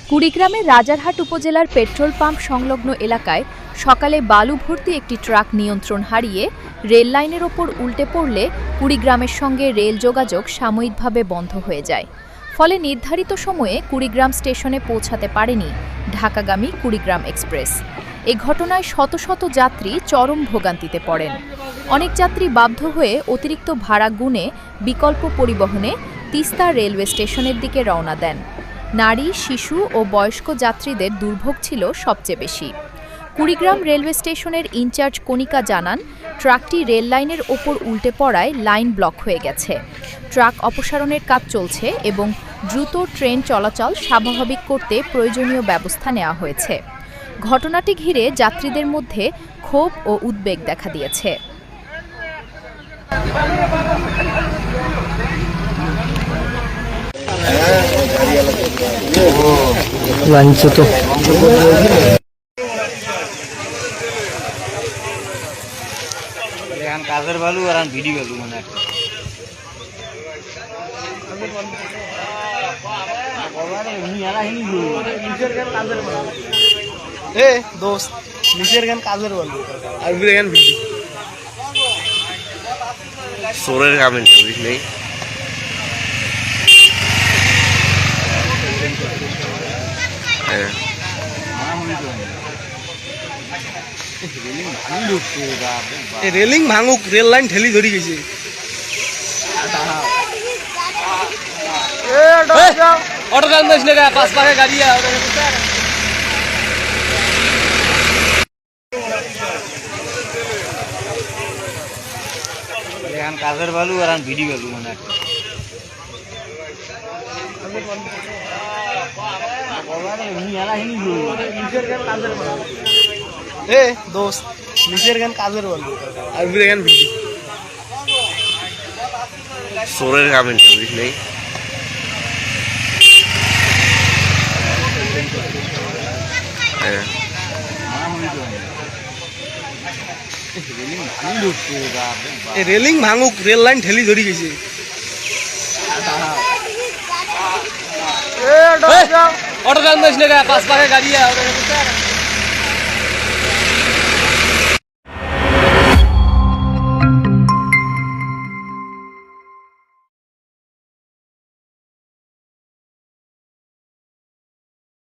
কুড়িগ্রামের রাজারহাট উপজেলার petrol pump সংলগ্ন এলাকায় সকালে বালু ভর্তি একটি ট্রাক নিয়ন্ত্রণ হারিয়ে রেল লাইনের ওপর উল্টে পড়লে কুড়িগ্রামের সঙ্গে রেল যোগাযোগ সাময়িকভাবে বন্ধ হয়ে যায়। ফলে নির্ধারিত সময়ে কুড়িগ্রাম স্টেশনে পৌঁছাতে পারেনি ঢাকাগামী কুড়িগ্রাম এক্সপ্রেস। এ ঘটনায় শত শত যাত্রী চরম ভোগান্তিতে পড়েন। অনেক যাত্রী বাধ্য হয়ে অতিরিক্ত ভাড়া গুনে বিকল্প পরিবহনে তিস্তা রেলওয়ে স্টেশনের দিকে রওনা দেন। নারী, শিশু ও বয়স্ক যাত্রীদের দুর্ভোগ ছিল সবচেয়ে বেশি। কুড়িগ্রাম রেলওয়ে স্টেশনের ইনচার্জ কণিকা জানান, ট্রাকটি রেল লাইনের ওপর উল্টে পড়ায় লাইন ব্লক হয়ে গেছে। ট্রাক অপসারণের কাজ চলছে এবং দ্রুত ট্রেন চলাচল স্বাভাবিক করতে প্রয়োজনীয় ব্যবস্থা নেওয়া হয়েছে। ঘটনাটি ঘিরে যাত্রীদের মধ্যে ক্ষোভ ও উদ্বেগ দেখা দিয়েছে। কাজের ভালো আর ভিডিও ভালো মানে দোস্ত নিচের গান কাজের ভালো আর গান ভিডিও সোরের কামেন্ট বুঝ নেই রেলিং ভাঙুক, রেল লাইন ঠেলি ধরি গেছে। অটো গান দিস না, পাঁচ পাকে গাড়ি কাজের ভালো আর ভিডিও ভালো মানে দোস্ত নিচের গান কাজের ভালো আর গান ভিডিও সোরের কামেন্ট বুঝ নেই রেলিং ভাঙুক, রেল লাইন ঠেলি ধরি গেছে। অটো গান দিস না, পাঁচ পাকে গাড়ি